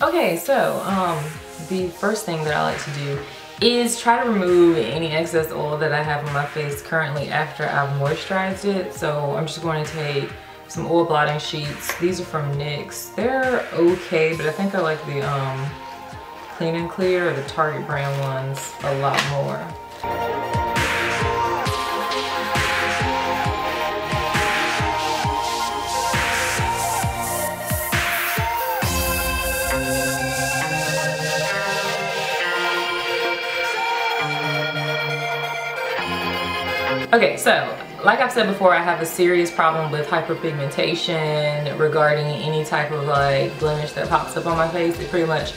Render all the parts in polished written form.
Okay, so the first thing that I like to do is try to remove any excess oil that I have on my face currently after I've moisturized it. So I'm just going to take some oil blotting sheets. These are from NYX. They're okay, but I think I like the Clean and Clear or the Target brand ones a lot more. Okay, so like I've said before, I have a serious problem with hyperpigmentation regarding any type of like blemish that pops up on my face. It pretty much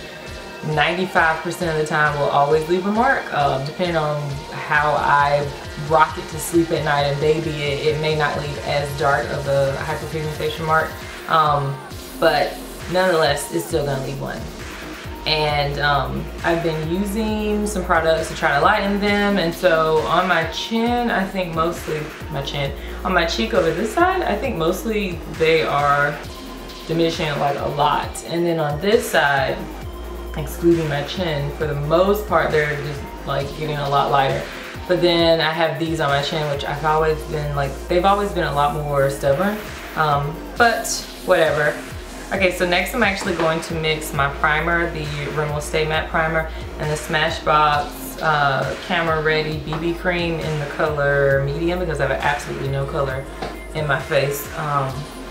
95% of the time will always leave a mark. Depending on how I rock it to sleep at night and baby it, it may not leave as dark of a hyperpigmentation mark. But nonetheless, it's still gonna leave one. And I've been using some products to try to lighten them, and so on my chin, I think mostly my chin, on my cheek over this side, I think mostly they are diminishing like a lot, and then on this side, excluding my chin, for the most part they're just like getting a lot lighter. But then I have these on my chin, which I've always been like, they've always been a lot more stubborn, but whatever. Okay, so next I'm actually going to mix my primer, the Rimmel Stay Matte Primer, and the Smashbox Camera Ready BB Cream in the color medium, because I have absolutely no color in my face.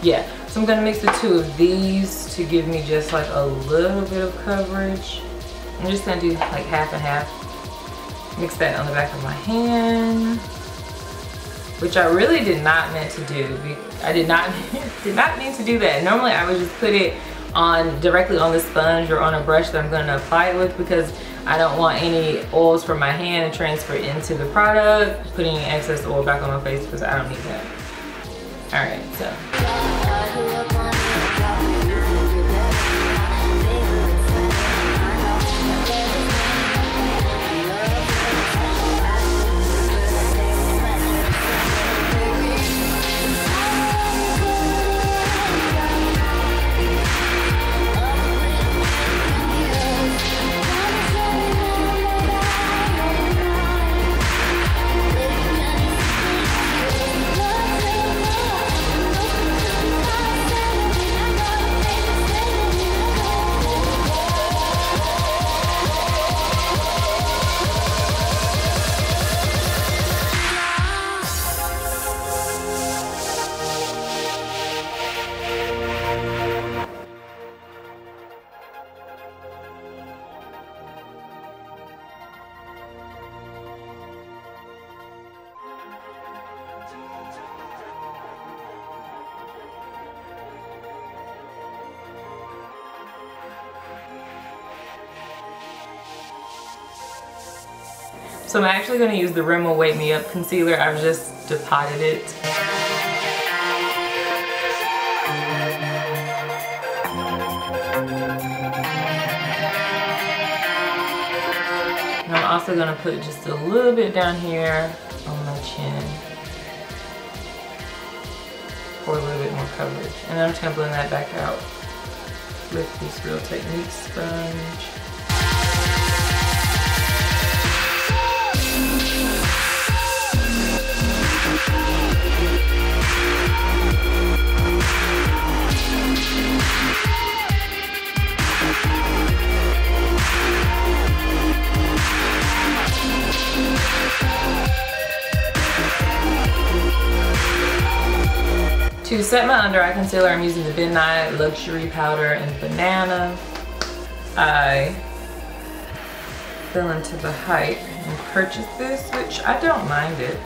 Yeah, so I'm gonna mix the two of these to give me just like a little bit of coverage. I'm just gonna do like half and half. Mix that on the back of my hand, which I really did not meant to do. I did not mean to do that. Normally I would just put it on directly on the sponge or on a brush that I'm going to apply it with, because I don't want any oils from my hand to transfer into the product, putting excess oil back on my face, because I don't need that. Alright, so. So I'm actually going to use the Rimmel Wake Me Up Concealer. I've just depotted it. And I'm also going to put just a little bit down here on my chin for a little bit more coverage. And then I'm just going to blend that back out with this Real Technique sponge. To set my under eye concealer, I'm using the Nye Luxury Powder in Banana. I fell into the hype and purchased this, which I don't mind it.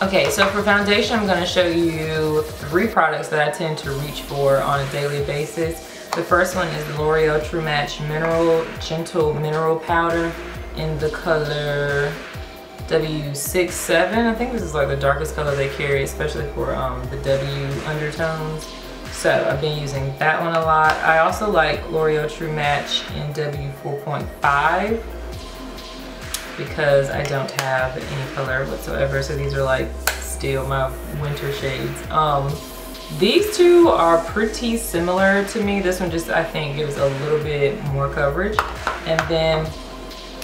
Okay, so for foundation, I'm going to show you 3 products that I tend to reach for on a daily basis. The first one is the L'Oreal True Match Gentle Mineral Powder in the color W67. I think this is like the darkest color they carry, especially for the W undertones. So I've been using that one a lot. I also like L'Oreal True Match in W4.5 because I don't have any color whatsoever. So these are like still my winter shades. These two are pretty similar to me. This one just, I think, gives a little bit more coverage. And then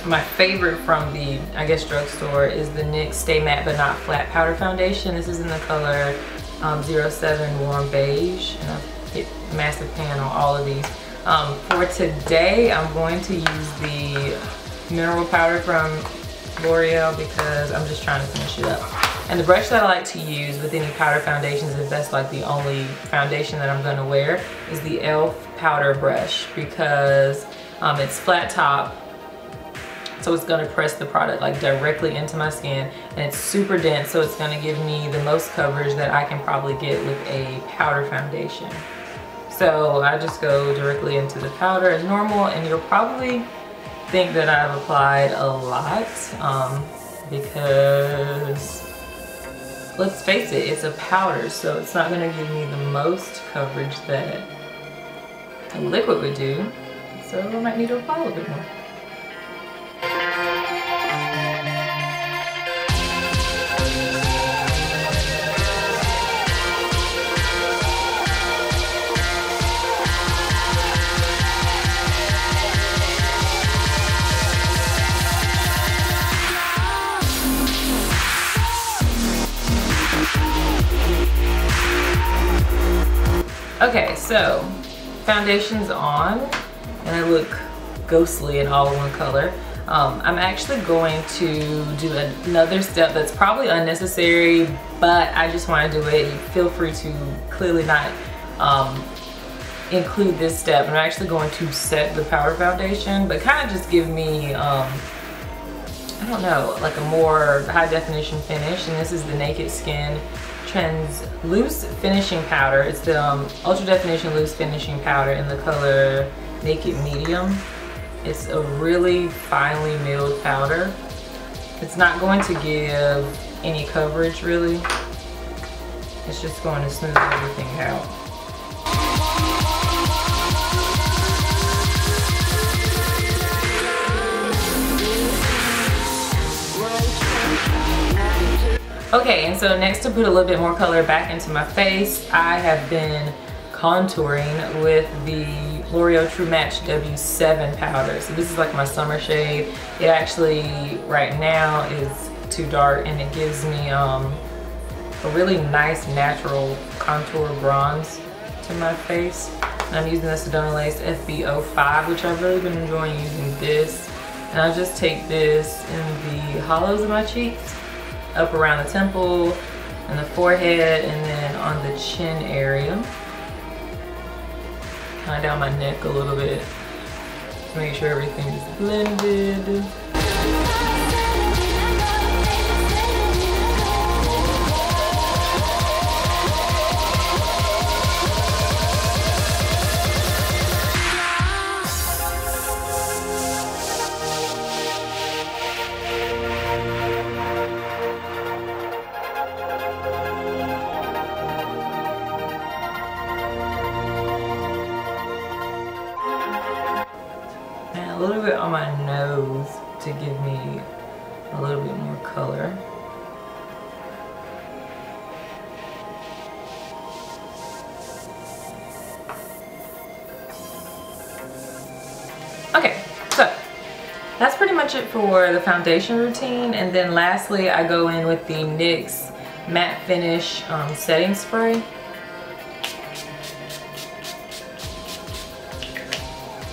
my favorite from the, I guess, drugstore is the NYX Stay Matte But Not Flat Powder Foundation. This is in the color 07 Warm Beige, and I've hit massive pan on all of these. For today, I'm going to use the mineral powder from L'Oreal because I'm just trying to finish it up. And the brush that I like to use with any powder foundations, if that's like the only foundation that I'm going to wear, is the e.l.f. powder brush because it's flat top. So it's going to press the product like directly into my skin, and it's super dense, so it's going to give me the most coverage that I can probably get with a powder foundation. So I just go directly into the powder as normal, and you'll probably think that I've applied a lot because let's face it, it's a powder, so it's not going to give me the most coverage that a liquid would do. So I might need to apply a little bit more. Okay, so foundation's on, and I look ghostly in all one color. I'm actually going to do another step that's probably unnecessary, but I just want to do it. Feel free to clearly not include this step. I'm actually going to set the powder foundation, but kind of just give me, I don't know, like a more high definition finish. And this is the Naked Skin Loose Finishing Powder. It's the Ultra Definition Loose Finishing Powder in the color Naked Medium. It's a really finely milled powder. It's not going to give any coverage really. It's just going to smooth everything out. Okay, and so next to put a little bit more color back into my face, I have been contouring with the L'Oreal True Match W7 powder. So this is like my summer shade. It actually right now is too dark, and it gives me a really nice natural contour bronze to my face. And I'm using the Sedona Lace FB05, which I've really been enjoying using this. And I'll just take this in the hollows of my cheeks, up around the temple and the forehead, and then on the chin area, kind of down my neck a little bit to make sure everything is blended. A little bit on my nose to give me a little bit more color. Okay, so that's pretty much it for the foundation routine. And then lastly, I go in with the NYX Matte Finish setting spray.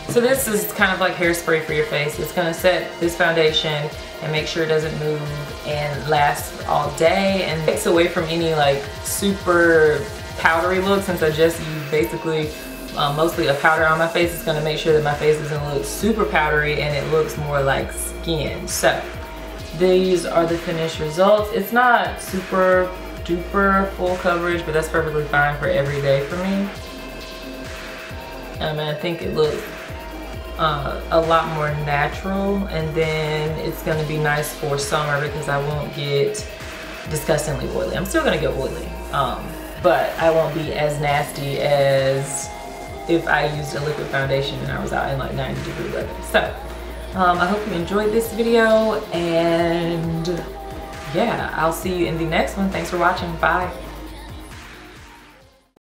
So this is kind of like hairspray for your face. It's gonna set this foundation and make sure it doesn't move and last all day, and takes away from any like super powdery look. Since I just use basically mostly a powder on my face, it's gonna make sure that my face doesn't look super powdery and it looks more like skin. So these are the finished results. It's not super duper full coverage, but that's perfectly fine for every day for me. I think it looks a lot more natural, and then it's gonna be nice for summer because I won't get disgustingly oily. I'm still gonna get oily, but I won't be as nasty as if I used a liquid foundation and I was out in like 90-degree weather. So I hope you enjoyed this video, and yeah, I'll see you in the next one. Thanks for watching. Bye.